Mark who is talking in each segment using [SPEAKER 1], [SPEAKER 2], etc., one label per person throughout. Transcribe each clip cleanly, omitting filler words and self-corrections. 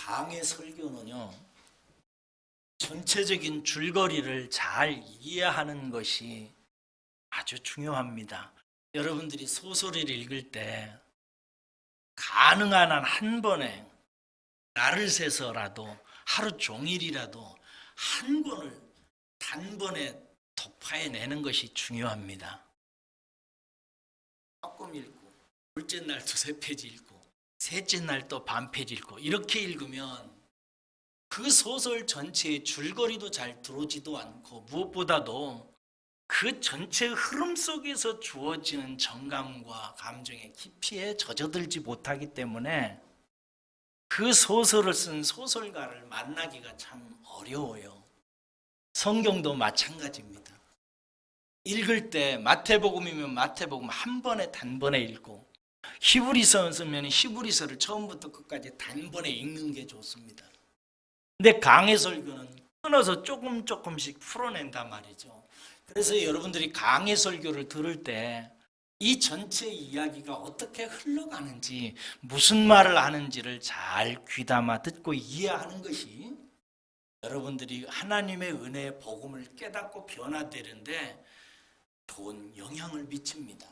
[SPEAKER 1] 강의 설교는요, 전체적인 줄거리를 잘 이해하는 것이 아주 중요합니다. 여러분들이 소설을 읽을 때 가능한 한 한 번에 날을 새서라도 하루 종일이라도 한 권을 단번에 독파해내는 것이 중요합니다. 조금 읽고 둘째 날 두세 페이지 읽고 셋째 날 또 반 페이지 읽고 이렇게 읽으면 그 소설 전체의 줄거리도 잘 들어오지도 않고 무엇보다도 그 전체 흐름 속에서 주어지는 정감과 감정의 깊이에 젖어들지 못하기 때문에 그 소설을 쓴 소설가를 만나기가 참 어려워요. 성경도 마찬가지입니다. 읽을 때 마태복음이면 마태복음 한 번에 단번에 읽고 히브리서 쓰면 히브리서를 처음부터 끝까지 단번에 읽는 게 좋습니다. 근데 강해 설교는 끊어서 조금씩 풀어낸단 말이죠. 그래서 여러분들이 강해 설교를 들을 때 이 전체 이야기가 어떻게 흘러가는지 무슨 말을 하는지를 잘 귀담아 듣고 이해하는 것이 여러분들이 하나님의 은혜의 복음을 깨닫고 변화되는데 좋은 영향을 미칩니다.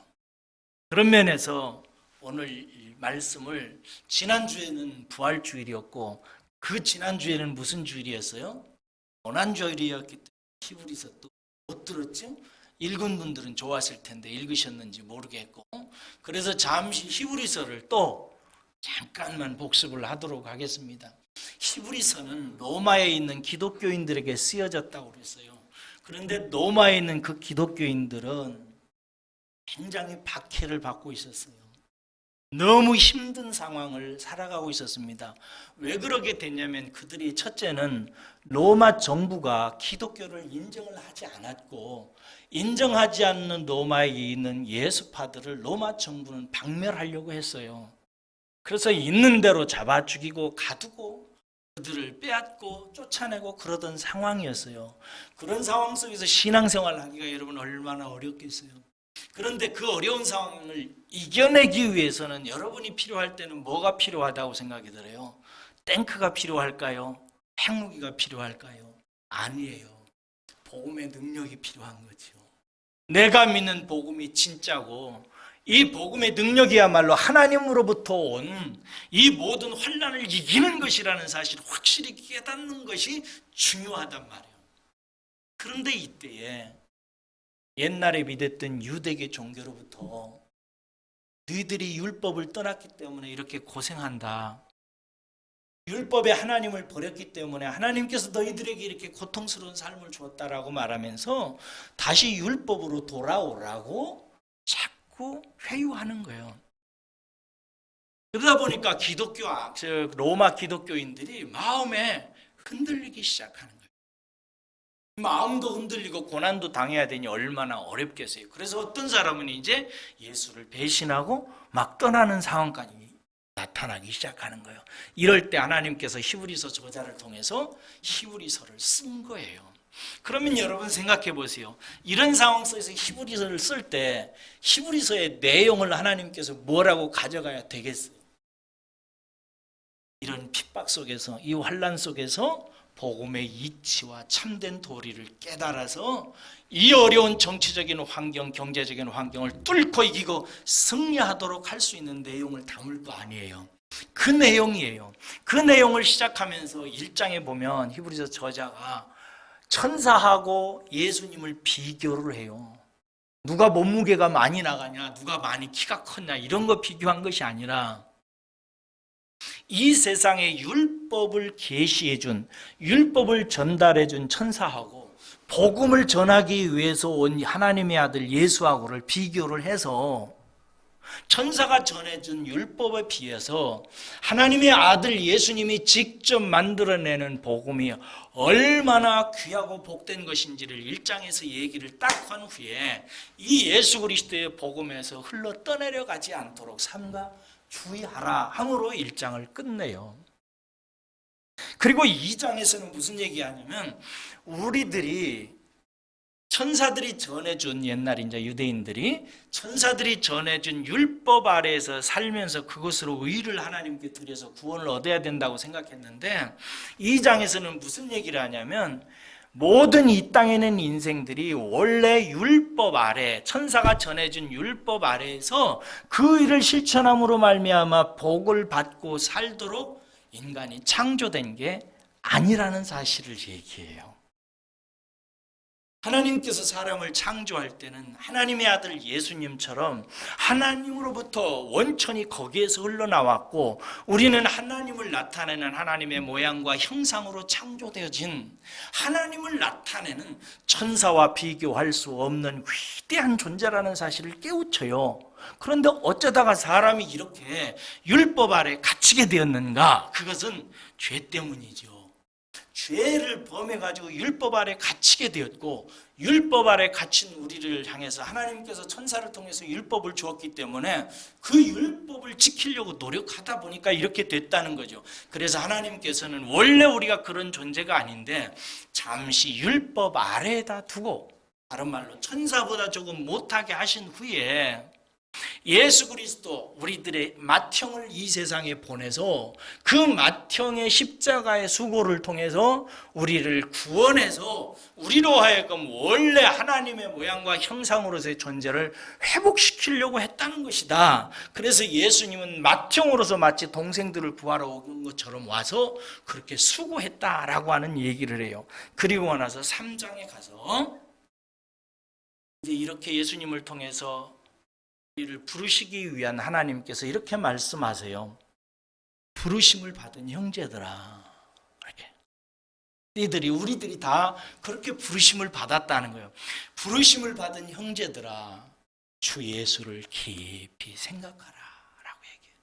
[SPEAKER 1] 그런 면에서 오늘 이 말씀을 지난주에는 부활주일이었고 그 지난주에는 무슨 주일이었어요? 고난주일이었기 때문에 히브리서 또 못 들었죠? 읽은 분들은 좋았을 텐데 읽으셨는지 모르겠고 그래서 잠시 히브리서를 또 잠깐만 복습을 하도록 하겠습니다. 히브리서는 로마에 있는 기독교인들에게 쓰여졌다고 그랬어요. 그런데 로마에 있는 그 기독교인들은 굉장히 박해를 받고 있었어요. 너무 힘든 상황을 살아가고 있었습니다. 왜 그러게 됐냐면 그들이 첫째는 로마 정부가 기독교를 인정을 하지 않았고 인정하지 않는 로마에 있는 예수파들을 로마 정부는 박멸하려고 했어요. 그래서 있는 대로 잡아 죽이고 가두고 그들을 빼앗고 쫓아내고 그러던 상황이었어요. 그런 상황 속에서 신앙생활을 하기가 여러분 얼마나 어렵겠어요. 그런데 그 어려운 상황을 이겨내기 위해서는 여러분이 필요할 때는 뭐가 필요하다고 생각이 들어요? 탱크가 필요할까요? 핵무기가 필요할까요? 아니에요. 복음의 능력이 필요한 거죠. 내가 믿는 복음이 진짜고 이 복음의 능력이야말로 하나님으로부터 온 이 모든 환난을 이기는 것이라는 사실을 확실히 깨닫는 것이 중요하단 말이에요. 그런데 이때에 옛날에 믿었던 유대계 종교로부터 너희들이 율법을 떠났기 때문에 이렇게 고생한다. 율법의 하나님을 버렸기 때문에 하나님께서 너희들에게 이렇게 고통스러운 삶을 주었다라고 말하면서 다시 율법으로 돌아오라고 자꾸 회유하는 거예요. 그러다 보니까 로마 기독교인들이 마음에 흔들리기 시작하는 거예요. 마음도 흔들리고 고난도 당해야 되니 얼마나 어렵겠어요. 그래서 어떤 사람은 이제 예수를 배신하고 막 떠나는 상황까지 나타나기 시작하는 거예요. 이럴 때 하나님께서 히브리서 저자를 통해서 히브리서를 쓴 거예요. 그러면 여러분 생각해 보세요. 이런 상황 속에서 히브리서를 쓸 때 히브리서의 내용을 하나님께서 뭐라고 가져가야 되겠어요? 이런 핍박 속에서 이 환난 속에서 복음의 이치와 참된 도리를 깨달아서 이 어려운 정치적인 환경, 경제적인 환경을 뚫고 이기고 승리하도록 할 수 있는 내용을 담을 거 아니에요. 그 내용이에요. 그 내용을 시작하면서 1장에 보면 히브리서 저자가 천사하고 예수님을 비교를 해요. 누가 몸무게가 많이 나가냐, 누가 많이 키가 컸냐 이런 거 비교한 것이 아니라 이 세상에 율법을 계시해준, 율법을 전달해준 천사하고 복음을 전하기 위해서 온 하나님의 아들 예수하고를 비교를 해서 천사가 전해준 율법에 비해서 하나님의 아들 예수님이 직접 만들어내는 복음이 얼마나 귀하고 복된 것인지를 1장에서 얘기를 딱 한 후에 이 예수 그리스도의 복음에서 흘러 떠내려가지 않도록 삼가 주의하라 함으로 1장을 끝내요. 그리고 2장에서는 무슨 얘기하냐면 우리들이 천사들이 전해준, 옛날 이제 유대인들이 천사들이 전해준 율법 아래에서 살면서 그것으로 의를 하나님께 드려서 구원을 얻어야 된다고 생각했는데, 이 장에서는 무슨 얘기를 하냐면 모든 이 땅에 있는 인생들이 원래 율법 아래, 천사가 전해준 율법 아래에서 그 일을 실천함으로 말미암아 복을 받고 살도록 인간이 창조된 게 아니라는 사실을 얘기해요. 하나님께서 사람을 창조할 때는 하나님의 아들 예수님처럼 하나님으로부터 원천이 거기에서 흘러나왔고, 우리는 하나님을 나타내는 하나님의 모양과 형상으로 창조되어진 하나님을 나타내는 천사와 비교할 수 없는 위대한 존재라는 사실을 깨우쳐요. 그런데 어쩌다가 사람이 이렇게 율법 아래 갇히게 되었는가? 그것은 죄 때문이죠. 죄를 범해가지고 율법 아래 갇히게 되었고, 율법 아래 갇힌 우리를 향해서 하나님께서 천사를 통해서 율법을 주었기 때문에 그 율법을 지키려고 노력하다 보니까 이렇게 됐다는 거죠. 그래서 하나님께서는 원래 우리가 그런 존재가 아닌데 잠시 율법 아래에다 두고, 다른 말로 천사보다 조금 못하게 하신 후에 예수 그리스도, 우리들의 맏형을 이 세상에 보내서 그 맏형의 십자가의 수고를 통해서 우리를 구원해서 우리로 하여금 원래 하나님의 모양과 형상으로서의 존재를 회복시키려고 했다는 것이다. 그래서 예수님은 맏형으로서 마치 동생들을 구하러 온 것처럼 와서 그렇게 수고했다라고 하는 얘기를 해요. 그리고 나서 3장에 가서 이제 이렇게 예수님을 통해서 우리를 부르시기 위한 하나님께서 이렇게 말씀하세요. 부르심을 받은 형제들아, 이렇게 우리들이 다 그렇게 부르심을 받았다는 거예요. 부르심을 받은 형제들아, 주 예수를 깊이 생각하라 라고 얘기해요.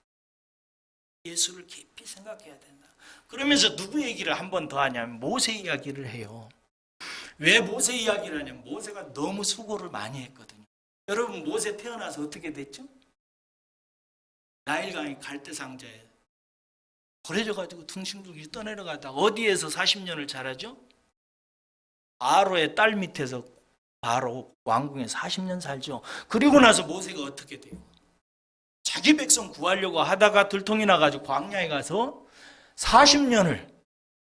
[SPEAKER 1] 예수를 깊이 생각해야 된다. 그러면서 누구 얘기를 한 번 더 하냐면 모세 이야기를 해요. 왜 모세 이야기를 하냐면 모세가 너무 수고를 많이 했거든요. 여러분, 모세 태어나서 어떻게 됐죠? 나일강의 갈대상자에 버려져가지고 둥실둥실 떠내려가다가 어디에서 40년을 자라죠? 바로의 딸 밑에서 바로 왕궁에 40년 살죠. 그리고 나서 모세가 어떻게 돼요? 자기 백성 구하려고 하다가 들통이 나가지고 광야에 가서 40년을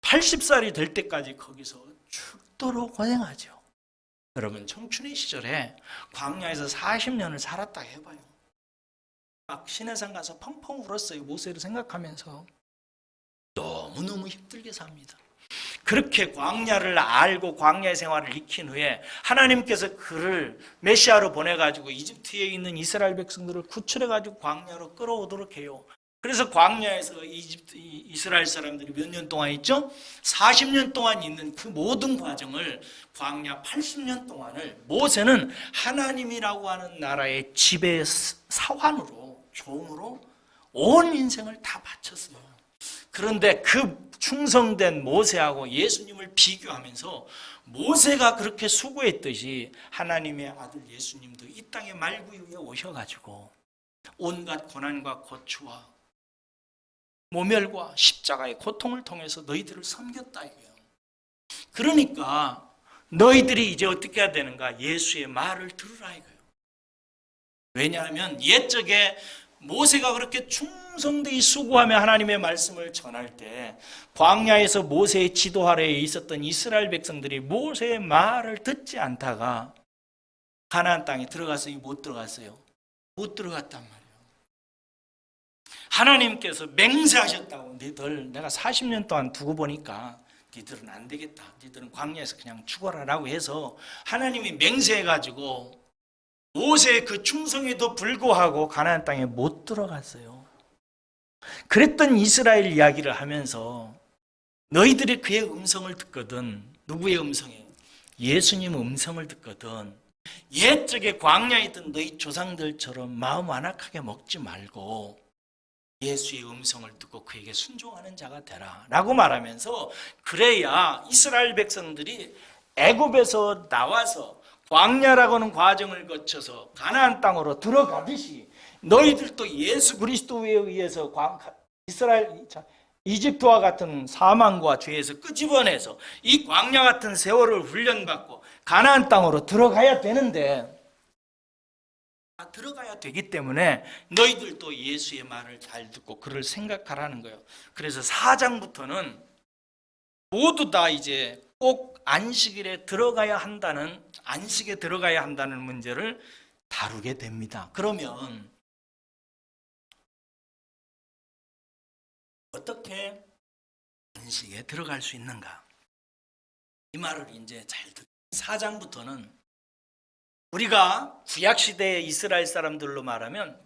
[SPEAKER 1] 80살이 될 때까지 거기서 죽도록 고생하죠. 여러분, 청춘의 시절에 광야에서 40년을 살았다 해봐요. 막 시내산 가서 펑펑 울었어요. 모세를 생각하면서. 너무너무 힘들게 삽니다. 그렇게 광야를 알고 광야의 생활을 익힌 후에 하나님께서 그를 메시아로 보내가지고 이집트에 있는 이스라엘 백성들을 구출해가지고 광야로 끌어오도록 해요. 그래서 광야에서 이스라엘 사람들이 몇 년 동안 있죠? 40년 동안 있는 그 모든 과정을, 광야 80년 동안을 모세는 하나님이라고 하는 나라의 지배 사환으로, 종으로 온 인생을 다 바쳤어요. 그런데 그 충성된 모세하고 예수님을 비교하면서 모세가 그렇게 수고했듯이 하나님의 아들 예수님도 이 땅의 말구 위에 오셔가지고 온갖 고난과 고초와 모멸과 십자가의 고통을 통해서 너희들을 섬겼다 이거예요. 그러니까 너희들이 이제 어떻게 해야 되는가? 예수의 말을 들으라 이거예요. 왜냐하면 옛적에 모세가 그렇게 충성되이 수고하며 하나님의 말씀을 전할 때 광야에서 모세의 지도 아래에 있었던 이스라엘 백성들이 모세의 말을 듣지 않다가 가나안 땅에 들어갔어요? 못 들어갔어요? 못 들어갔단 말이에요. 하나님께서 맹세하셨다고. 너희들 내가 40년 동안 두고 보니까 너희들은 안 되겠다. 너희들은 광야에서 그냥 죽어라라고 해서 하나님이 맹세해가지고 모세의 그 충성에도 불구하고 가나안 땅에 못 들어갔어요. 그랬던 이스라엘 이야기를 하면서 너희들이 그의 음성을 듣거든. 누구의 음성이에요? 예수님 음성을 듣거든. 옛적에 광야에 있던 너희 조상들처럼 마음 완악하게 먹지 말고 예수의 음성을 듣고 그에게 순종하는 자가 되라 라고 말하면서, 그래야 이스라엘 백성들이 애굽에서 나와서 광야라고 하는 과정을 거쳐서 가나안 땅으로 들어가듯이 너희들도 예수 그리스도에 의해서 이집트와 같은 사망과 죄에서 끄집어내서 이 광야 같은 세월을 훈련받고 가나안 땅으로 들어가야 되는데, 들어가야 되기 때문에 너희들도 예수의 말을 잘 듣고 그를 생각하라는 거예요. 그래서 4장부터는 모두 다 이제 꼭 안식에 들어가야 한다는 문제를 다루게 됩니다. 그러면 어떻게 안식에 들어갈 수 있는가? 이 말을 이제 잘 듣고 4장부터는 우리가 구약시대의 이스라엘 사람들로 말하면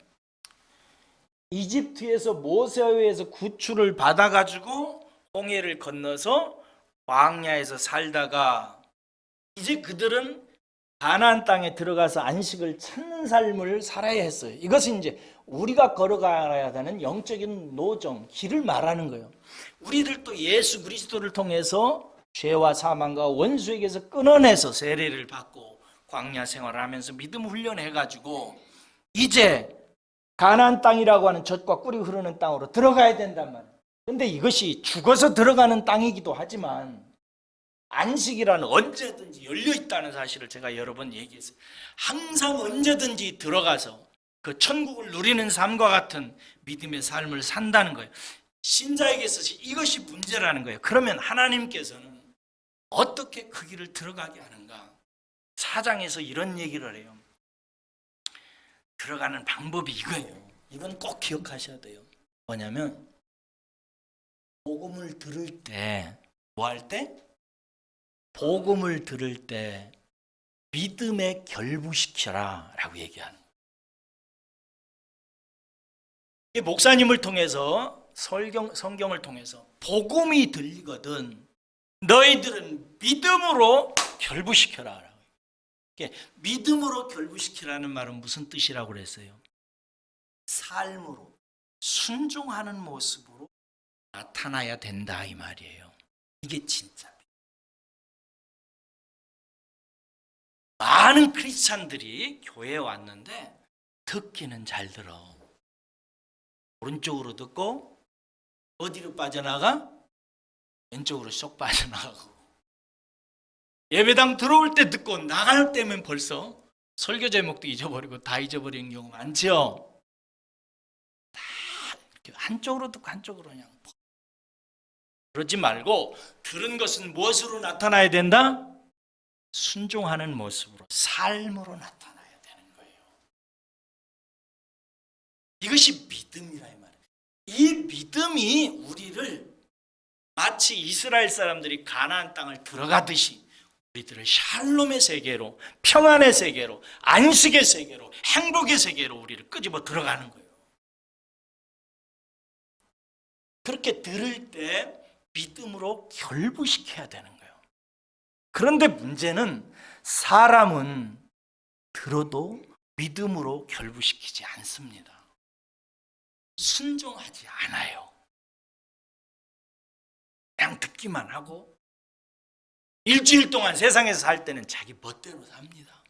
[SPEAKER 1] 이집트에서 모세에 의해서 구출을 받아가지고 홍해를 건너서 광야에서 살다가 이제 그들은 가나안 땅에 들어가서 안식을 찾는 삶을 살아야 했어요. 이것은 이제 우리가 걸어가야 하는 영적인 노정, 길을 말하는 거예요. 우리들도 예수 그리스도를 통해서 죄와 사망과 원수에게서 끊어내서 세례를 받고 광야 생활을 하면서 믿음 훈련해가지고 이제 가나안 땅이라고 하는 젖과 꿀이 흐르는 땅으로 들어가야 된단 말이에요. 근데 이것이 죽어서 들어가는 땅이기도 하지만 안식이라는 언제든지 열려있다는 사실을 제가 여러 번 얘기했어요. 항상 언제든지 들어가서 그 천국을 누리는 삶과 같은 믿음의 삶을 산다는 거예요. 신자에게 있어서 이것이 문제라는 거예요. 그러면 하나님께서는 어떻게 그 길을 들어가게 하는가? 4장에서 이런 얘기를 해요. 들어가는 방법이 이거예요. 이건 꼭 기억하셔야 돼요. 뭐냐면 복음을 들을 때 뭐 할 때? 복음을 들을 때 믿음에 결부시켜라 라고 얘기하는 거예요. 목사님을 통해서 성경을 통해서 복음이 들리거든 너희들은 믿음으로 결부시켜라 라고. 믿음으로 결부시키라는 말은 무슨 뜻이라고 그랬어요? 삶으로 순종하는 모습으로 나타나야 된다 이 말이에요. 이게 진짜 많은 크리스찬들이 교회에 왔는데 듣기는 잘 들어. 오른쪽으로 듣고 어디로 빠져나가? 왼쪽으로 쏙 빠져나가고. 예배당 들어올 때 듣고 나갈 때면 벌써 설교 제목도 잊어버리고 다 잊어버리는 경우 많죠. 다 이렇게 한쪽으로 듣고 한쪽으로 그냥. 그러지 말고 들은 것은 무엇으로 나타나야 된다? 순종하는 모습으로, 삶으로 나타나야 되는 거예요. 이것이 믿음이라 이 말이에요. 이 믿음이 우리를 마치 이스라엘 사람들이 가나안 땅을 들어가듯이 우리들을 샬롬의 세계로, 평안의 세계로, 안식의 세계로, 행복의 세계로 우리를 끄집어 들어가는 거예요. 그렇게 들을 때 믿음으로 결부시켜야 되는 거예요. 그런데 문제는 사람은 들어도 믿음으로 결부시키지 않습니다. 순종하지 않아요. 그냥 듣기만 하고 일주일 동안 세상에서 살 때는 자기 멋대로 삽니다.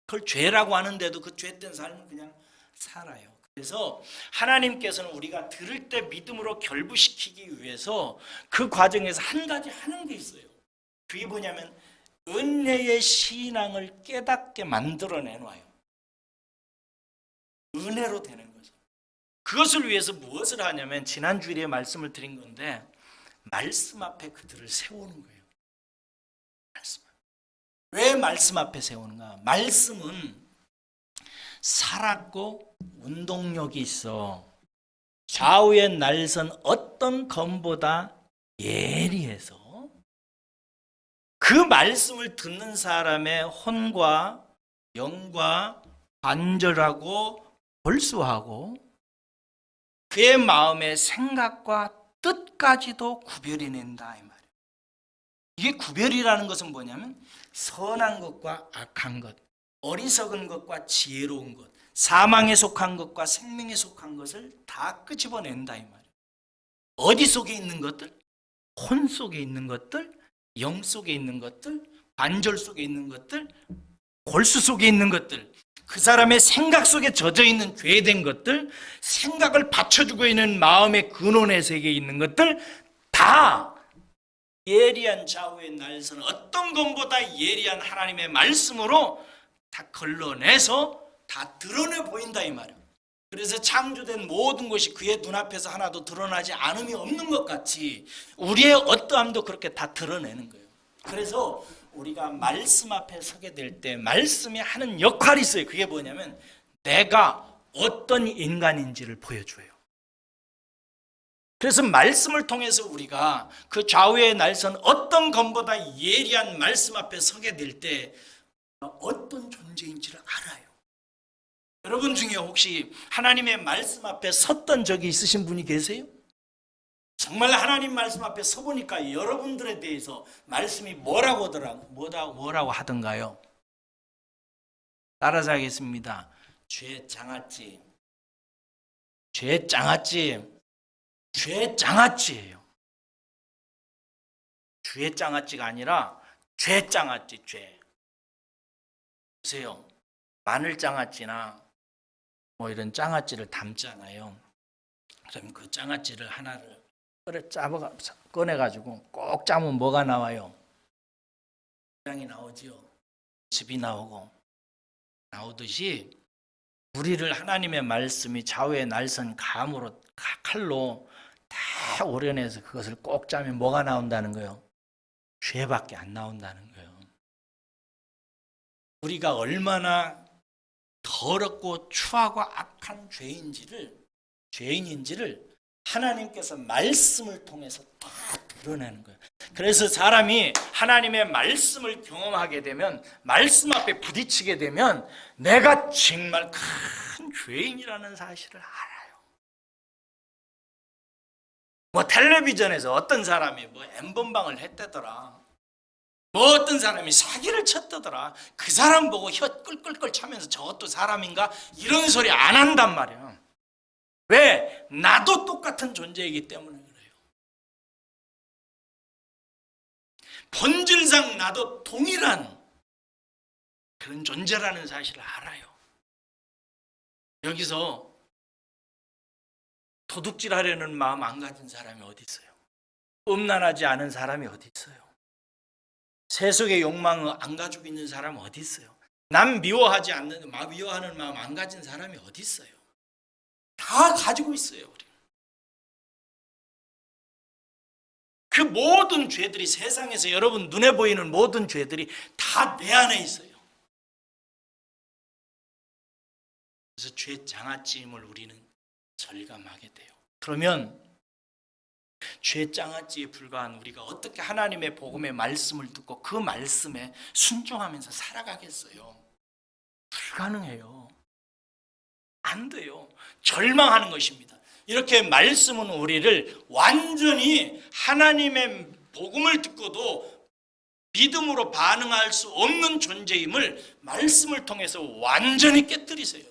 [SPEAKER 1] 그걸 죄라고 하는데도 그 죄된 삶을 그냥 살아요. 그래서 하나님께서는 우리가 들을 때 믿음으로 결부시키기 위해서 그 과정에서 한 가지 하는 게 있어요. 그게 뭐냐면 은혜의 신앙을 깨닫게 만들어내놔요. 은혜로 되는 거죠. 그것을 위해서 무엇을 하냐면 지난주일에 말씀을 드린 건데 말씀 앞에 그들을 세우는 거예요. 말씀 앞에. 왜 말씀 앞에 세우는가? 말씀은 살았고 운동력이 있어. 좌우의 날선 어떤 검보다 예리해서 그 말씀을 듣는 사람의 혼과 영과 관절하고 벌수하고 그의 마음의 생각과 뜻까지도 구별이 낸다 이 말이에요. 이게 구별이라는 것은 뭐냐면 선한 것과 악한 것, 어리석은 것과 지혜로운 것, 사망에 속한 것과 생명에 속한 것을 다 끄집어낸다 이 말이에요. 어디 속에 있는 것들? 혼 속에 있는 것들, 영 속에 있는 것들, 관절 속에 있는 것들, 골수 속에 있는 것들, 그 사람의 생각 속에 젖어 있는 죄된 것들, 생각을 받쳐주고 있는 마음의 근원의 세계에 있는 것들 다 예리한 좌우의 날선 어떤 것보다 예리한 하나님의 말씀으로 다 걸러내서 다 드러내 보인다 이 말이에요. 그래서 창조된 모든 것이 그의 눈앞에서 하나도 드러나지 않음이 없는 것 같이 우리의 어떠함도 그렇게 다 드러내는 거예요. 그래서 우리가 말씀 앞에 서게 될 때 말씀이 하는 역할이 있어요. 그게 뭐냐면 내가 어떤 인간인지를 보여줘요. 그래서 말씀을 통해서 우리가 그 좌우의 날선 어떤 것보다 예리한 말씀 앞에 서게 될 때 어떤 존재인지를 알아요. 여러분 중에 혹시 하나님의 말씀 앞에 섰던 적이 있으신 분이 계세요? 정말 하나님 말씀 앞에 서보니까 여러분들에 대해서 말씀이 뭐라고 하던가요? 따라서 하겠습니다. 죄 짱았지. 죄 짱았지. 죄 짱았지예요. 죄 짱았지가 아니라 죄 짱았지, 죄. 보세요. 마늘 짱았지나 뭐 이런 짱아찌를 담잖아요. 그럼 그 짱아찌를 하나를 꺼내가지고 꼭 짜면 뭐가 나와요? 향이 나오지요. 즙이 나오듯이 우리를 하나님의 말씀이 좌우의 날선 감으로 칼로 다 오려내서 그것을 꼭 짜면 뭐가 나온다는 거예요? 죄밖에 안 나온다는 거예요. 우리가 얼마나 더럽고 추하고 악한 죄인인지를 하나님께서 말씀을 통해서 다 드러내는 거예요. 그래서 사람이 하나님의 말씀을 경험하게 되면, 말씀 앞에 부딪히게 되면 내가 정말 큰 죄인이라는 사실을 알아요. 뭐 텔레비전에서 어떤 사람이 뭐 N번방을 했다더라, 뭐 어떤 사람이 사기를 쳤다더라, 그 사람 보고 혀 끌끌끌 차면서 저것도 사람인가 이런 소리 안 한단 말이야. 왜? 나도 똑같은 존재이기 때문에 그래요. 본질상 나도 동일한 그런 존재라는 사실을 알아요. 여기서 도둑질하려는 마음 안 가진 사람이 어디 있어요? 음란하지 않은 사람이 어디 있어요? 세속의 욕망을 안 가지고 있는 사람은 어디 있어요? 남 미워하는 마음 안 가진 사람이 어디 있어요? 다 가지고 있어요, 우리. 그 모든 죄들이, 세상에서 여러분 눈에 보이는 모든 죄들이 다 내 안에 있어요. 그래서 죄 장아찌임을 우리는 절감하게 돼요. 그러면 죄 장아찌에 불과한 우리가 어떻게 하나님의 복음의 말씀을 듣고 그 말씀에 순종하면서 살아가겠어요? 불가능해요. 안 돼요. 절망하는 것입니다. 이렇게 말씀은 우리를 완전히 하나님의 복음을 듣고도 믿음으로 반응할 수 없는 존재임을 말씀을 통해서 완전히 깨뜨리세요.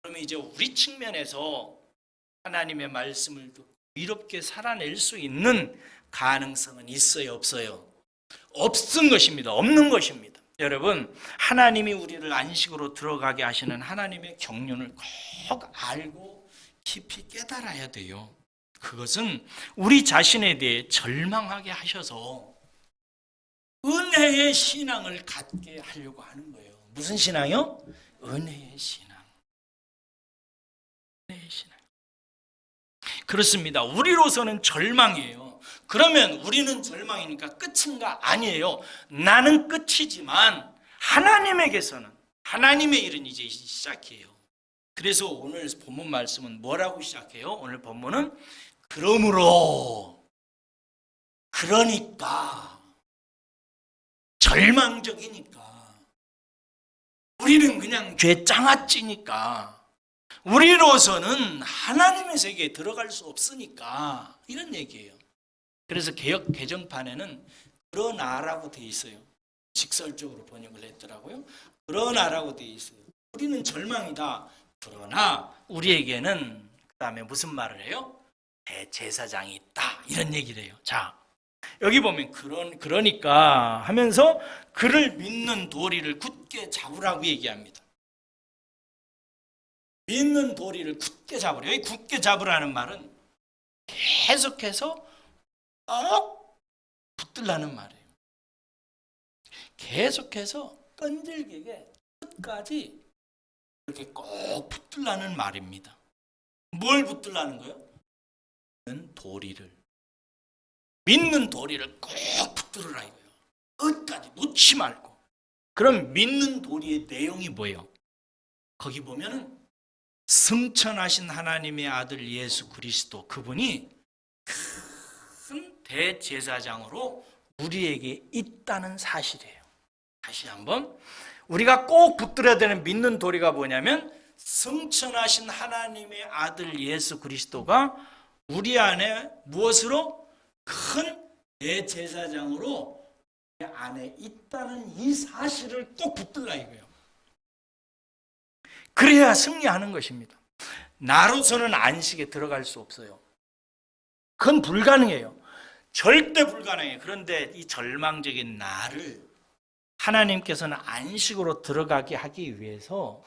[SPEAKER 1] 그러면 이제 우리 측면에서 하나님의 말씀을 듣고 위롭게 살아낼 수 있는 가능성은 있어요, 없어요? 없은 것입니다. 없는 것입니다. 여러분, 하나님이 우리를 안식으로 들어가게 하시는 하나님의 경륜을 꼭 알고 깊이 깨달아야 돼요. 그것은 우리 자신에 대해 절망하게 하셔서 은혜의 신앙을 갖게 하려고 하는 거예요. 무슨 신앙이요? 은혜의 신앙. 은혜의 신앙. 그렇습니다. 우리로서는 절망이에요. 그러면 우리는 절망이니까 끝인가? 아니에요. 나는 끝이지만 하나님에게서는 하나님의 일은 이제 시작해요. 그래서 오늘 본문 말씀은 뭐라고 시작해요? 오늘 본문은 그러므로, 그러니까, 절망적이니까, 우리는 그냥 죄 짱아찌니까, 우리로서는 하나님의 세계에 들어갈 수 없으니까, 이런 얘기예요. 그래서 개역 개정판에는 그러나라고 돼 있어요. 직설적으로 번역을 했더라고요. 그러나라고 돼 있어요. 우리는 절망이다. 그러나 우리에게는 그 다음에 무슨 말을 해요? 대제사장이 있다. 이런 얘기를 해요. 자, 여기 보면 그러니까 하면서 그를 믿는 도리를 굳게 잡으라고 얘기합니다. 믿는 도리를 굳게 잡으려. 이 굳게 잡으라는 말은 계속해서 꼭 붙들라는 말이에요. 계속해서 끈질기게 끝까지 이렇게 꼭 붙들라는 말입니다. 뭘 붙들라는 거예요? 믿는 도리를 꼭 붙들으라 이거예요. 끝까지 놓지 말고. 그럼 믿는 도리의 내용이 뭐예요? 거기 보면은 승천하신 하나님의 아들 예수 그리스도, 그분이 큰 대제사장으로 우리에게 있다는 사실이에요. 다시 한번, 우리가 꼭 붙들어야 되는 믿는 도리가 뭐냐면 승천하신 하나님의 아들 예수 그리스도가 우리 안에 무엇으로? 큰 대제사장으로 우리 안에 있다는 이 사실을 꼭 붙들라 이거예요. 그래야 승리하는 것입니다. 나로서는 안식에 들어갈 수 없어요. 그건 불가능해요. 절대 불가능해요. 그런데 이 절망적인 나를 하나님께서는 안식으로 들어가게 하기 위해서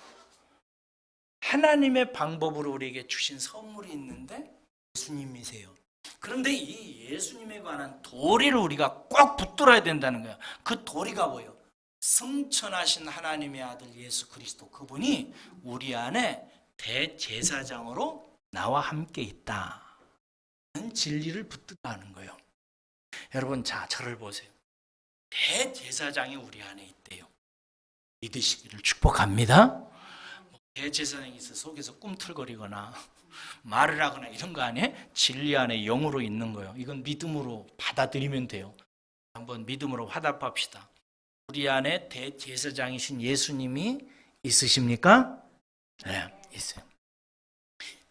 [SPEAKER 1] 하나님의 방법으로 우리에게 주신 선물이 있는데 예수님이세요. 그런데 이 예수님에 관한 도리를 우리가 꼭 붙들어야 된다는 거예요. 그 도리가 뭐예요? 승천하신 하나님의 아들 예수 그리스도, 그분이 우리 안에 대제사장으로 나와 함께 있다. 진리를 붙들라는 거예요. 여러분, 자, 저를 보세요. 대제사장이 우리 안에 있대요. 믿으시기를 축복합니다. 대제사장이 있어 속에서 꿈틀거리거나 말을 하거나 이런 거 아니에요? 진리 안에 영으로 있는 거예요. 이건 믿음으로 받아들이면 돼요. 한번 믿음으로 화답합시다. 우리 안에 대제사장이신 예수님이 있으십니까? 네, 있어요.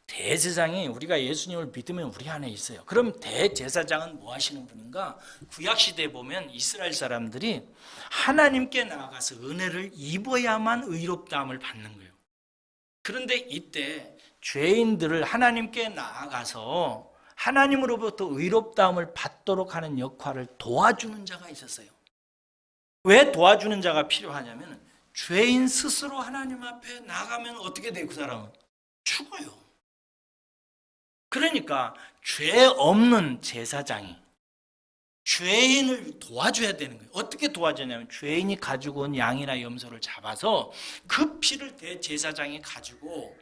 [SPEAKER 1] 대제사장이, 우리가 예수님을 믿으면 우리 안에 있어요. 그럼 대제사장은 뭐 하시는 분인가? 구약시대에 보면 이스라엘 사람들이 하나님께 나아가서 은혜를 입어야만 의롭다함을 받는 거예요. 그런데 이때 죄인들을 하나님께 나아가서 하나님으로부터 의롭다함을 받도록 하는 역할을 도와주는 자가 있었어요. 왜 도와주는 자가 필요하냐면 죄인 스스로 하나님 앞에 나가면 어떻게 돼요? 그 사람은 죽어요. 그러니까 죄 없는 제사장이 죄인을 도와줘야 되는 거예요. 어떻게 도와주냐면 죄인이 가지고 온 양이나 염소를 잡아서 그 피를 대제사장이 가지고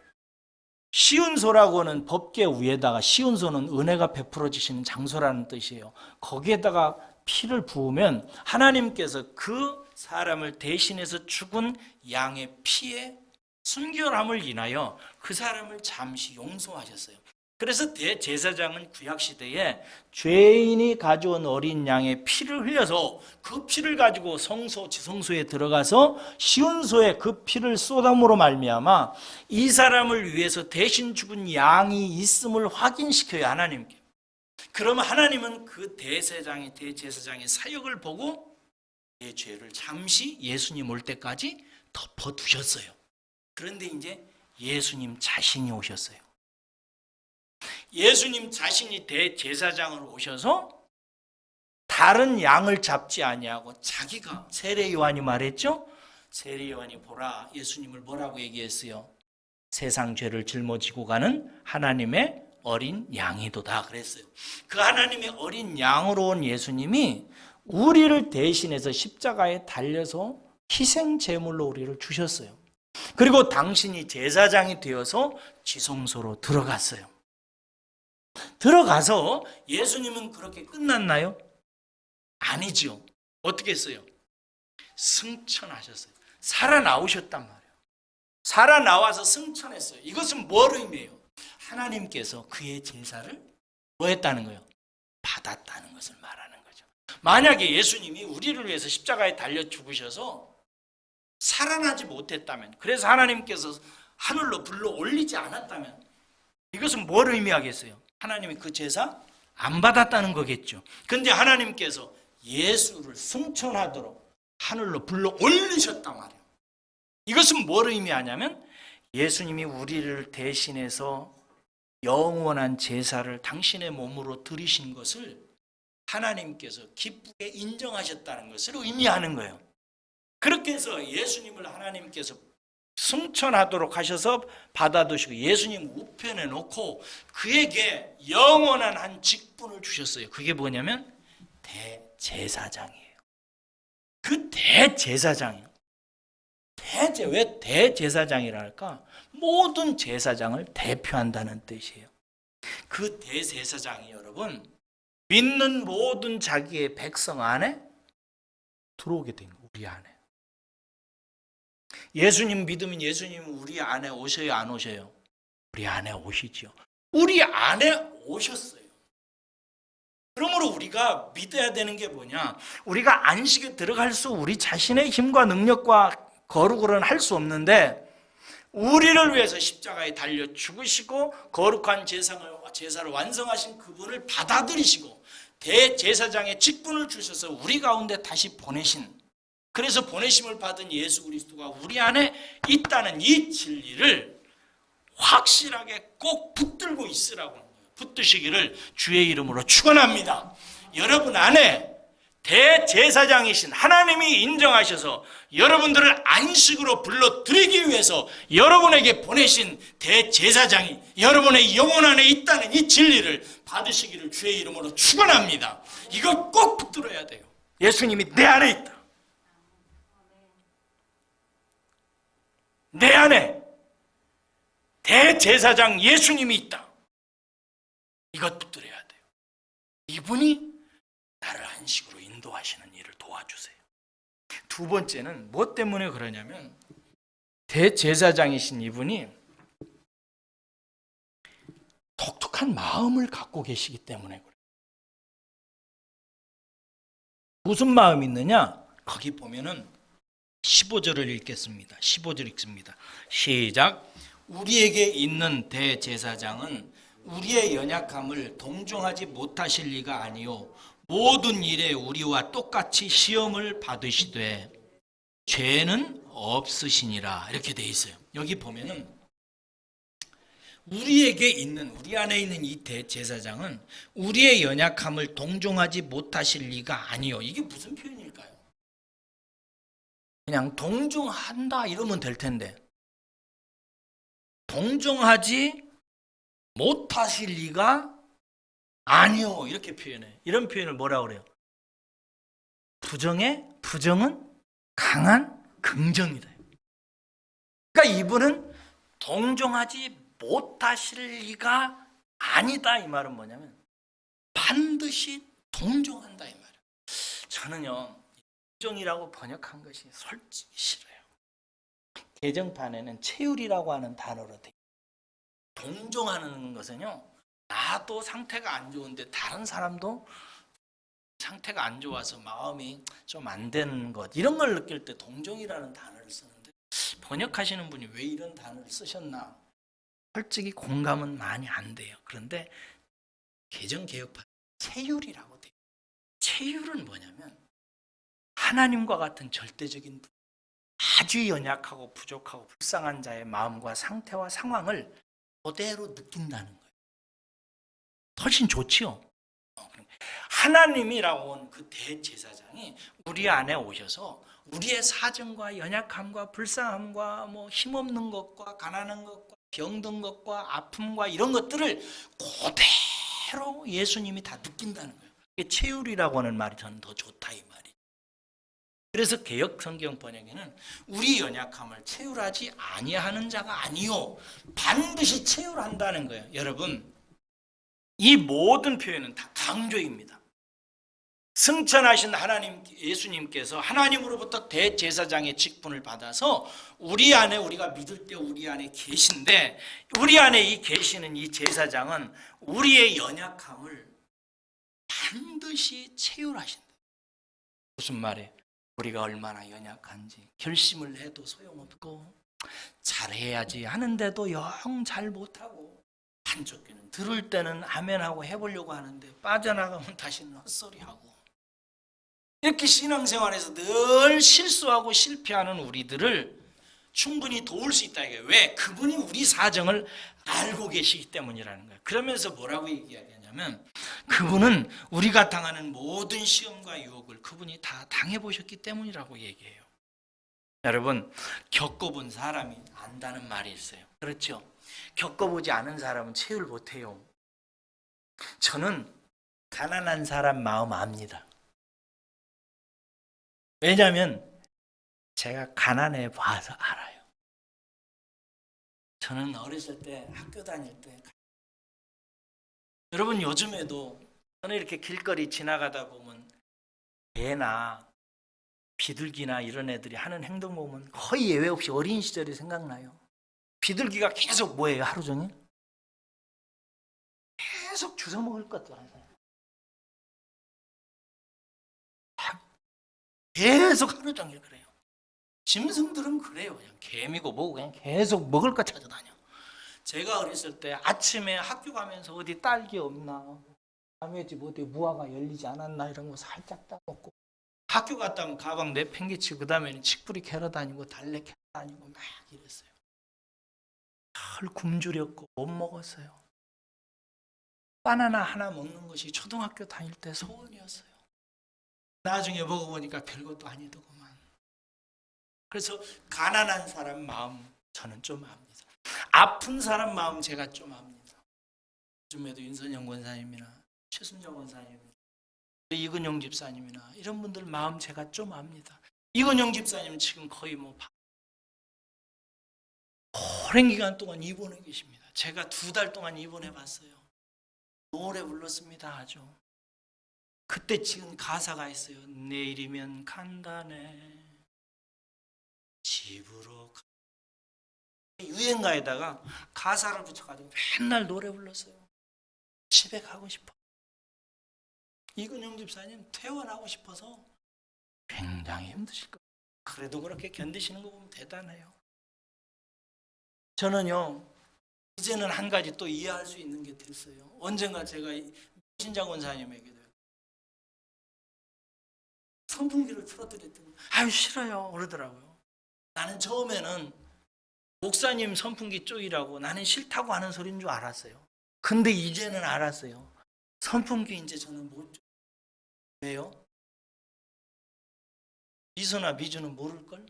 [SPEAKER 1] 시운소라고는 법궤 위에다가, 시운소는 은혜가 베풀어지시는 장소라는 뜻이에요. 거기에다가 피를 부으면 하나님께서 그 사람을 대신해서 죽은 양의 피의 순결함을 인하여 그 사람을 잠시 용서하셨어요. 그래서 대제사장은 구약시대에 죄인이 가져온 어린 양의 피를 흘려서 그 피를 가지고 성소, 지성소에 들어가서 시운소에 그 피를 쏟음으로 말미암아 이 사람을 위해서 대신 죽은 양이 있음을 확인시켜요, 하나님께. 그러면 하나님은 그 대제사장의 사역을 보고 내 죄를 잠시 예수님 올 때까지 덮어두셨어요. 그런데 이제 예수님 자신이 오셨어요. 예수님 자신이 대제사장으로 오셔서 다른 양을 잡지 아니하고 자기가, 세례 요한이 말했죠? 세례 요한이 보라, 예수님을 뭐라고 얘기했어요? 세상 죄를 짊어지고 가는 하나님의 어린 양이도다 그랬어요. 그 하나님의 어린 양으로 온 예수님이 우리를 대신해서 십자가에 달려서 희생 제물로 우리를 주셨어요. 그리고 당신이 제사장이 되어서 지성소로 들어갔어요. 들어가서 예수님은 그렇게 끝났나요? 아니죠. 어떻게 했어요? 승천하셨어요. 살아나오셨단 말이에요. 살아나와서 승천했어요. 이것은 뭘 의미해요? 하나님께서 그의 제사를 뭐 했다는 거예요? 받았다는 것을 말하는 거죠. 만약에 예수님이 우리를 위해서 십자가에 달려 죽으셔서 살아나지 못했다면, 그래서 하나님께서 하늘로 불러 올리지 않았다면 이것은 뭘 의미하겠어요? 하나님이 그 제사 안 받았다는 거겠죠. 그런데 하나님께서 예수를 승천하도록 하늘로 불러 올리셨단 말이에요. 이것은 뭘 의미하냐면 예수님이 우리를 대신해서 영원한 제사를 당신의 몸으로 드리신 것을 하나님께서 기쁘게 인정하셨다는 것을 의미하는 거예요. 그렇게 해서 예수님을 하나님께서 승천하도록 하셔서 받아두시고 예수님 우편에 놓고 그에게 영원한 한 직분을 주셨어요. 그게 뭐냐면 대제사장이에요. 그 대제사장이에요. 왜 대제사장이라 할까? 모든 제사장을 대표한다는 뜻이에요. 그 대제사장이 여러분 믿는 모든 자기의 백성 안에 들어오게 된 거예요. 우리 안에. 예수님 믿으면 예수님은 우리 안에 오셔요, 안 오셔요? 우리 안에 오시죠. 우리 안에 오셨어요. 그러므로 우리가 믿어야 되는 게 뭐냐? 우리가 안식에 들어갈 수 우리 자신의 힘과 능력과 거룩으로는 할 수 없는데 우리를 위해서 십자가에 달려 죽으시고 거룩한 제사를 완성하신 그분을 받아들이시고 대제사장의 직분을 주셔서 우리 가운데 다시 보내신, 그래서 보내심을 받은 예수 그리스도가 우리 안에 있다는 이 진리를 확실하게 꼭 붙들고 있으라고 하는 거예요. 붙드시기를 주의 이름으로 축원합니다. 여러분 안에 대제사장이신 하나님이 인정하셔서 여러분들을 안식으로 불러들이기 위해서 여러분에게 보내신 대제사장이 여러분의 영혼 안에 있다는 이 진리를 받으시기를 주의 이름으로 축원합니다. 이거 꼭 붙들어야 돼요. 예수님이 내 안에 있다. 내 안에 대제사장 예수님이 있다. 이것 붙들어야 돼요. 이분이 나를 안식으로 인도하시는 일을 도와주세요. 두 번째는 뭐 때문에 그러냐면 대제사장이신 이분이 독특한 마음을 갖고 계시기 때문에 그래요. 무슨 마음이 있느냐? 거기 보면은 15절을 읽겠습니다. 15절 읽습니다. 시작. 우리에게 있는 대제사장은 우리의 연약함을 동정하지 못하실 리가 아니요 모든 일에 우리와 똑같이 시험을 받으시되 죄는 없으시니라. 이렇게 돼 있어요. 여기 보면은 우리에게 있는, 우리 안에 있는 이 대제사장은 우리의 연약함을 동정하지 못하실 리가 아니요. 이게 무슨 표현일까요? 그냥 동정한다 이러면 될 텐데 동정하지 못하실 리가 아니요 이렇게 표현해. 이런 표현을 뭐라고 그래요? 부정은 강한 긍정이다. 그러니까 이분은 동정하지 못하실 리가 아니다. 이 말은 뭐냐면 반드시 동정한다 이 말이에요. 저는요 동정이라고 번역한 것이 솔직히 싫어요. 개정판에는 체휼이라고 하는 단어로 돼. 동정하는 것은요 나도 상태가 안 좋은데 다른 사람도 상태가 안 좋아서 마음이 좀 안 되는 것 이런 걸 느낄 때 동정이라는 단어를 쓰는데 번역하시는 분이 왜 이런 단어를 쓰셨나 솔직히 공감은 많이 안 돼요. 그런데 개정개혁판 체휼이라고 돼요. 체휼은 뭐냐면 하나님과 같은 절대적인 아주 연약하고 부족하고 불쌍한 자의 마음과 상태와 상황을 그대로 느낀다는 거예요. 훨씬 좋지요. 하나님이라고 하는 그 대제사장이 우리 안에 오셔서 우리의 사정과 연약함과 불쌍함과 뭐 힘없는 것과 가난한 것과 병든 것과 아픔과 이런 것들을 그대로 예수님이 다 느낀다는 거예요. 이게 체휼이라고 하는 말이 저는 더 좋다 이 말이. 그래서 개역 성경 번역에는 우리 연약함을 체휼하지 아니하는 자가 아니요 반드시 체휼한다는 거예요. 여러분 이 모든 표현은 다 강조입니다. 승천하신 하나님 예수님께서 하나님으로부터 대제사장의 직분을 받아서 우리 안에 우리가 믿을 때 우리 안에 계신데 우리 안에 이 계시는 이 제사장은 우리의 연약함을 반드시 체휼하신다. 무슨 말이에요? 우리가 얼마나 연약한지 결심을 해도 소용없고 잘해야지 하는데도 영 잘 못하고 한쪽 귀는 들을 때는 아멘하고 해보려고 하는데 빠져나가면 다시는 헛소리하고 이렇게 신앙생활에서 늘 실수하고 실패하는 우리들을 충분히 도울 수 있다. 이게 왜? 그분이 우리 사정을 알고 계시기 때문이라는 거예요. 그러면서 뭐라고 얘기하냐면 그분은 우리가 당하는 모든 시험과 유혹을 그분이 다 당해보셨기 때문이라고 얘기해요. 여러분, 겪어본 사람이 안다는 말이 있어요. 그렇죠? 겪어보지 않은 사람은 체험을 못해요. 저는 가난한 사람 마음 압니다. 왜냐하면 제가 가난해 봐서 알아요. 저는 어렸을 때 학교 다닐 때, 여러분 요즘에도 저는 이렇게 길거리 지나가다 보면 개나 비둘기나 이런 애들이 하는 행동 보면 거의 예외 없이 어린 시절이 생각나요. 비둘기가 계속 뭐예요? 하루 종일? 계속 주워 먹을 것도 아니에요. 계속 하루 종일 그래요. 짐승들은 그래요. 그냥 개미고 뭐고 그냥 계속 먹을 거 찾아다녀. 제가 어렸을 때 아침에 학교 가면서 어디 딸기 없나, 밤에 집 어디 무화과 열리지 않았나 이런 거 살짝 따먹고, 학교 갔다 오면 가방 내팽개치고 그 다음에는 칡뿌리 캐러 다니고 달래 캐러 다니고 막 이랬어요. 늘 굶주렸고 못 먹었어요. 바나나 하나 먹는 것이 초등학교 다닐 때 소원이었어요. 나중에 먹어보니까 별것도 아니더구만. 그래서 가난한 사람 마음 저는 좀 압니다. 아픈 사람 마음 제가 좀 압니다. 요즘에도 윤선영 권사님이나 최순정 권사님, 이근영 집사님이나 이런 분들 마음 제가 좀 압니다. 이근영 집사님은 지금 거의 오랜 기간 동안 입원해 계십니다. 제가 2달 동안 입원해 봤어요. 노래 불렀습니다. 아주. 그때 지금 가사가 있어요. 내일이면 간다네 집으로 가. 유행가에다가 가사를 붙여가지고 맨날 노래 불렀어요. 집에 가고 싶어. 이근영 집사님 퇴원하고 싶어서 굉장히 힘드실 거예요. 그래도 그렇게 견디시는 거 보면 대단해요. 저는요, 이제는 한 가지 또 이해할 수 있는 게 됐어요. 언젠가 제가 신장 권사님에게도 선풍기를 틀어드렸더니 아유 싫어요 그러더라고요. 나는 처음에는 목사님 선풍기 쪼이라고 나는 싫다고 하는 소리인 줄 알았어요. 근데 이제는 알았어요. 선풍기 이제 저는 못 쪼요. 왜요? 미소나 미주는 모를걸?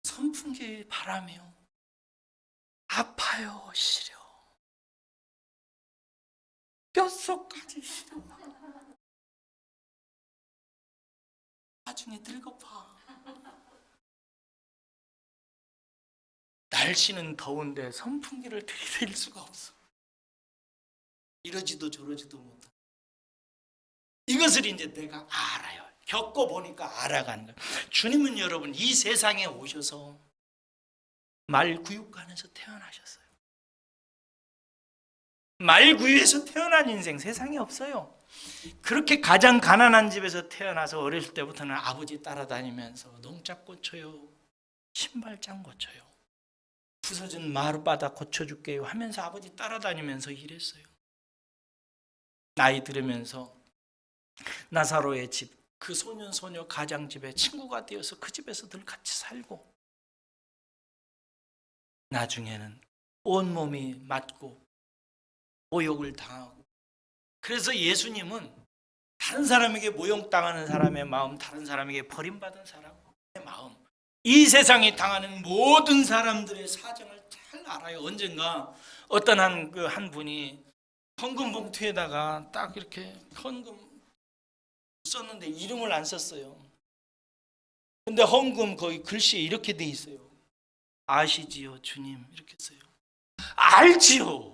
[SPEAKER 1] 선풍기 바람이요. 아파요, 시려. 뼛속까지 시려. 나중에 늙어봐. 날씨는 더운데 선풍기를 들이댈 수가 없어. 이러지도 저러지도 못하. 이것을 이제 내가 알아요. 겪어보니까 알아가는 거예요. 주님은 여러분 이 세상에 오셔서 말구육간에서 태어나셨어요. 말구유에서 태어난 인생 세상에 없어요. 그렇게 가장 가난한 집에서 태어나서 어렸을 때부터는 아버지 따라다니면서 농잡 고쳐요, 신발장 고쳐요, 부서진 마룻바닥 고쳐줄게요 하면서 아버지 따라다니면서 일했어요. 나이 들으면서 나사로의 집, 그 소년 소녀 가장집에 친구가 되어서 그 집에서 늘 같이 살고, 나중에는 온몸이 맞고 모욕을 당하고, 그래서 예수님은 다른 사람에게 모욕당하는 사람의 마음, 다른 사람에게 버림받은 사람의 마음, 이 세상에 당하는 모든 사람들의 사정을 잘 알아요. 언젠가 어떤 한 분이 헌금 봉투에다가 딱 이렇게 헌금 썼는데 이름을 안 썼어요. 근데 헌금 거기 글씨에 이렇게 돼 있어요. 아시지요 주님, 이렇게 써요. 알지요.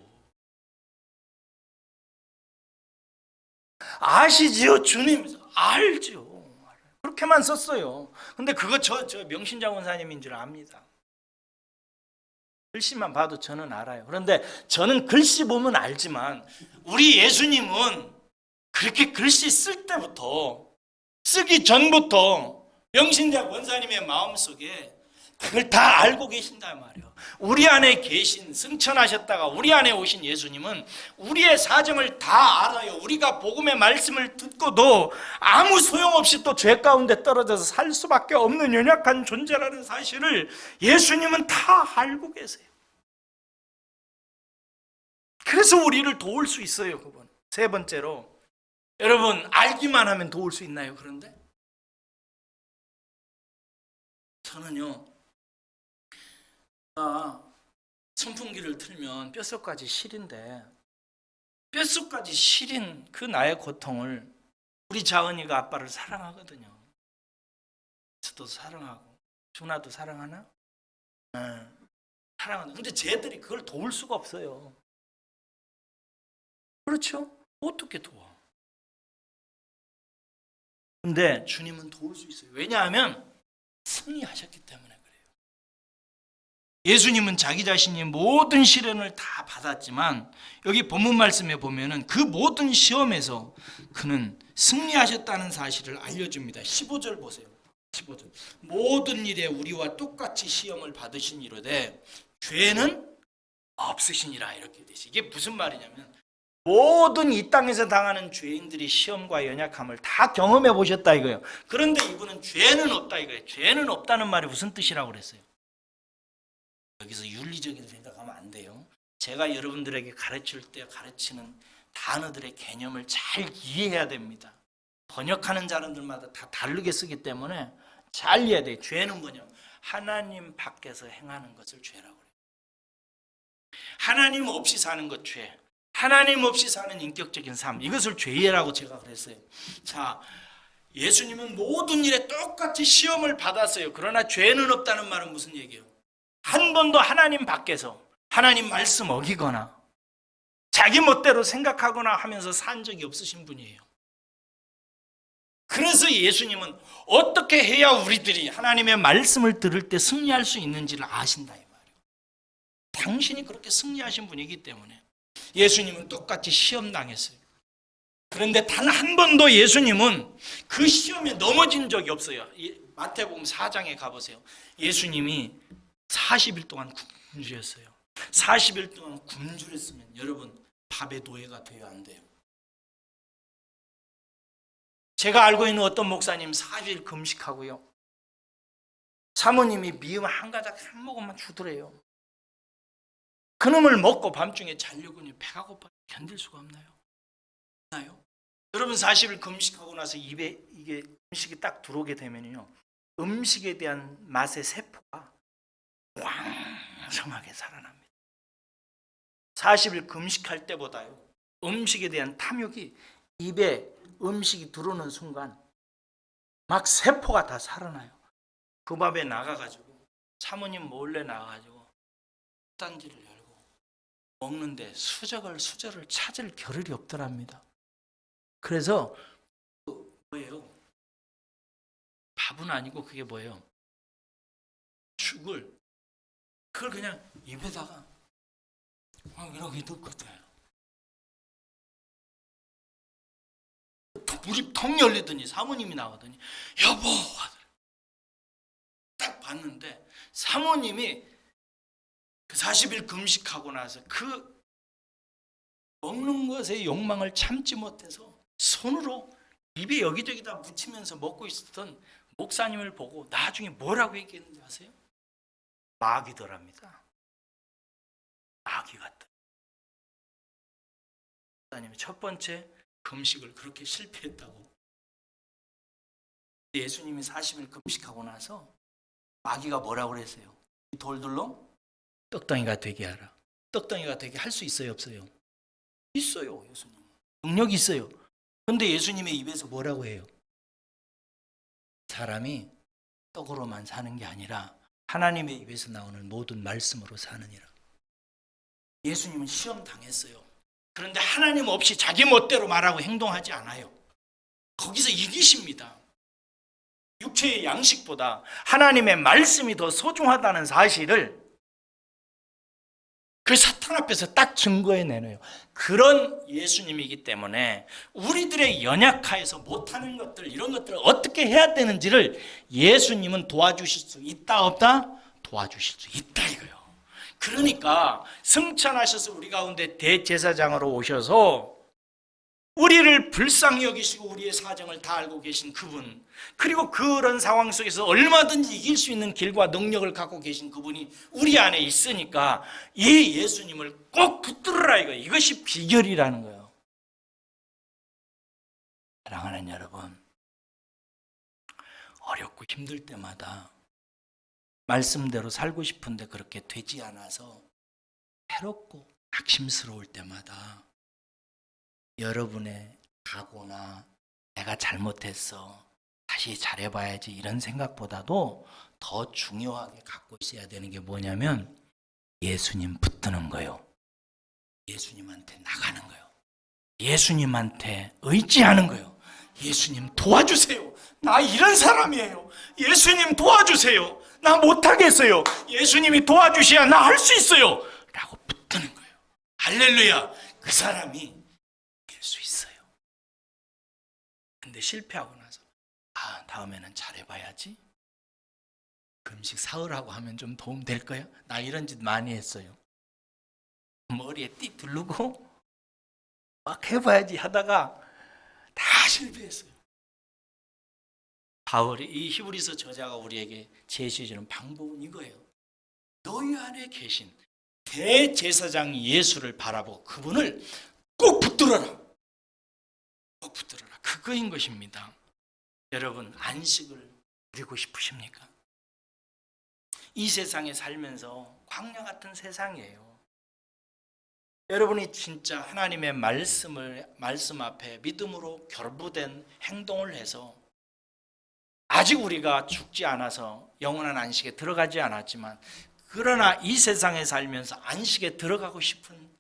[SPEAKER 1] 아시지요 주님, 알지요. 그렇게만 썼어요. 근데 그거 저 명신장 원사님인 줄 압니다. 글씨만 봐도 저는 알아요. 그런데 저는 글씨 보면 알지만 우리 예수님은 그렇게 글씨 쓸 때부터, 쓰기 전부터 명신장 원사님의 마음속에 그걸 다 알고 계신단 말이에요. 우리 안에 계신, 승천하셨다가 우리 안에 오신 예수님은 우리의 사정을 다 알아요. 우리가 복음의 말씀을 듣고도 아무 소용없이 또 죄 가운데 떨어져서 살 수밖에 없는 연약한 존재라는 사실을 예수님은 다 알고 계세요. 그래서 우리를 도울 수 있어요. 그분. 세 번째로, 여러분 알기만 하면 도울 수 있나요? 그런데 저는요, 선풍기를 틀면 뼛속까지 시린데 뼛속까지 시린 그 나의 고통을 우리 자은이가 아빠를 사랑하거든요. 저도 사랑하고 준아도 사랑하나? 네, 사랑하는. 근데 쟤들이 그걸 도울 수가 없어요. 그렇죠? 어떻게 도와? 근데 주님은 도울 수 있어요. 왜냐하면 승리하셨기 때문에 그래요. 예수님은 자기 자신이 모든 시련을 다 받았지만 여기 본문 말씀에 보면은 그 모든 시험에서 그는 승리하셨다는 사실을 알려줍니다. 15절 보세요. 15절. 모든 일에 우리와 똑같이 시험을 받으신 이로되 죄는 없으시니라 이렇게 되시. 이게 무슨 말이냐면 모든 이 땅에서 당하는 죄인들이 시험과 연약함을 다 경험해 보셨다 이거예요. 그런데 이분은 죄는 없다 이거예요. 죄는 없다는 말이 무슨 뜻이라고 그랬어요? 여기서 윤리적인 생각하면 안 돼요. 제가 여러분들에게 가르칠 때 가르치는 단어들의 개념을 잘 이해해야 됩니다. 번역하는 사람들마다 다 다르게 쓰기 때문에 잘 이해해야 돼요. 죄는 뭐냐면 하나님 밖에서 행하는 것을 죄라고 그래요. 하나님 없이 사는 것 죄. 하나님 없이 사는 인격적인 삶, 이것을 죄라고 제가 그랬어요. 자, 예수님은 모든 일에 똑같이 시험을 받았어요. 그러나 죄는 없다는 말은 무슨 얘기예요? 한 번도 하나님 밖에서 하나님 말씀 어기거나 자기 멋대로 생각하거나 하면서 산 적이 없으신 분이에요. 그래서 예수님은 어떻게 해야 우리들이 하나님의 말씀을 들을 때 승리할 수 있는지를 아신다 이 말이에요. 당신이 그렇게 승리하신 분이기 때문에 예수님은 똑같이 시험 당했어요. 그런데 단 한 번도 예수님은 그 시험에 넘어진 적이 없어요. 마태복음 4장에 가보세요. 예수님이 40일 동안 굶주렸어요. 40일 동안 굶주렸으면 여러분 밥의 노예가 돼야 안 돼요. 제가 알고 있는 어떤 목사님 40일 금식하고요. 사모님이 미음 한 가닥 한 모금만 주더래요. 그놈을 먹고 밤중에 자려고 배가 고파 견딜 수가 없나요? 여러분 40일 금식하고 나서 입에 이게 음식이 딱 들어오게 되면요, 음식에 대한 맛의 세포가 왕성하게 살아납니다. 40일 금식할 때보다요, 음식에 대한 탐욕이 입에 음식이 들어오는 순간 막 세포가 다 살아나요. 그 밥에 나가가지고 사모님 몰래 나가가지고 딴지를 열고 먹는데 수저를 찾을 겨를이 없더랍니다. 그래서 뭐예요? 밥은 아니고 그게 뭐예요? 죽을 그걸 그냥 입에다가 이렇게 넣거든요. 물이 턱 열리더니 사모님이 나오더니 여보 딱 봤는데 사모님이 그 40일 금식하고 나서 그 먹는 것의 욕망을 참지 못해서 손으로 입에 여기저기다 묻히면서 먹고 있었던 목사님을 보고 나중에 뭐라고 얘기했는지 아세요? 마귀더랍니다. 마귀 같다. 목사님이 첫 번째 금식을 그렇게 실패했다고. 예수님이 40일 금식하고 나서 마귀가 뭐라고 그랬어요? 이 돌들로 떡덩이가 되게 하라. 떡덩이가 되게 할 수 있어요, 없어요? 있어요. 예수님 능력이 있어요. 그런데 예수님의 입에서 뭐라고 해요? 사람이 떡으로만 사는 게 아니라 하나님의 입에서 나오는 모든 말씀으로 사느니라. 예수님은 시험 당했어요. 그런데 하나님 없이 자기 멋대로 말하고 행동하지 않아요. 거기서 이기십니다. 육체의 양식보다 하나님의 말씀이 더 소중하다는 사실을 그 사탄 앞에서 딱 증거해 내놓아요. 그런 예수님이기 때문에 우리들의 연약하에서 못하는 것들, 이런 것들을 어떻게 해야 되는지를 예수님은 도와주실 수 있다 없다? 도와주실 수 있다 이거예요. 그러니까 승천하셔서 우리 가운데 대제사장으로 오셔서 우리를 불쌍히 여기시고 우리의 사정을 다 알고 계신 그분, 그리고 그런 상황 속에서 얼마든지 이길 수 있는 길과 능력을 갖고 계신 그분이 우리 안에 있으니까 이 예수님을 꼭 붙들으라 이거예요. 이것이 비결이라는 거예요. 사랑하는 여러분, 어렵고 힘들 때마다 말씀대로 살고 싶은데 그렇게 되지 않아서 괴롭고 낙심스러울 때마다 여러분의 각오나 내가 잘못했어, 다시 잘해봐야지 이런 생각보다도 더 중요하게 갖고 있어야 되는 게 뭐냐면 예수님 붙드는 거예요. 예수님한테 나가는 거예요. 예수님한테 의지하는 거예요. 예수님 도와주세요. 나 이런 사람이에요. 예수님 도와주세요. 나 못하겠어요. 예수님이 도와주셔야 나 할 수 있어요. 라고 붙드는 거예요. 할렐루야. 그 사람이 될 수 있어요. 근데 실패하고 나서 다음에는 잘해봐야지. 금식 사흘하고 하면 좀 도움 될 거야? 나 이런 짓 많이 했어요. 머리에 띠 두르고 막 해봐야지 하다가 다 실패했어요. 바울이 이 히브리서 저자가 우리에게 제시해주는 방법은 이거예요. 너희 안에 계신 대제사장 예수를 바라보고 그분을 꼭 붙들어라. 꼭 붙들어라. 그거인 것입니다. 여러분, 안식을 누리고 싶으십니까? 이 세상에 살면서 광야 같은 세상이에요. 여러분이 진짜 하나님의 말씀 앞에 믿음으로 결부된 행동을 해서 아직 우리가 죽지 않아서 영원한 안식에 들어가지 않았지만 그러나 이 세상에 살면서 안식에 들어가고 싶은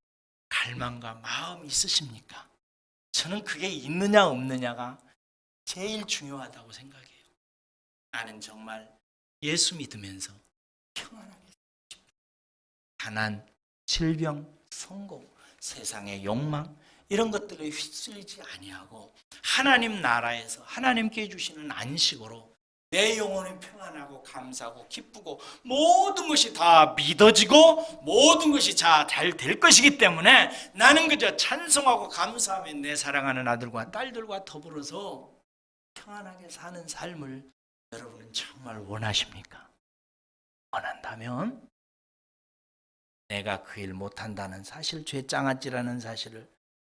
[SPEAKER 1] 갈망과 마음이 있으십니까? 저는 그게 있느냐 없느냐가 제일 중요하다고 생각해요. 나는 정말 예수 믿으면서 평안하게 싶어요. 가난, 질병, 성공, 세상의 욕망 이런 것들에 휩쓸리지 아니하고 하나님 나라에서 하나님께 주시는 안식으로 내 영혼이 평안하고 감사하고 기쁘고 모든 것이 다 믿어지고 모든 것이 잘 될 것이기 때문에 나는 그저 찬송하고 감사하며 내 사랑하는 아들과 딸들과 더불어서 평안하게 사는 삶을 여러분은 정말 원하십니까? 원한다면 내가 그 일 못한다는 사실, 죄장아찌라는 사실을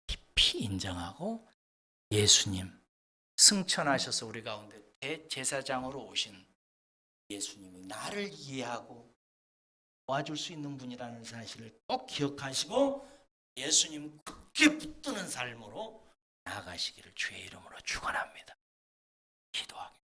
[SPEAKER 1] 깊이 인정하고 예수님, 승천하셔서 우리 가운데 대제사장으로 오신 예수님이 나를 이해하고 도와줄 수 있는 분이라는 사실을 꼭 기억하시고 예수님 굳게 붙드는 삶으로 나아가시기를 주의 이름으로 축원합니다. 기도하겠습니다.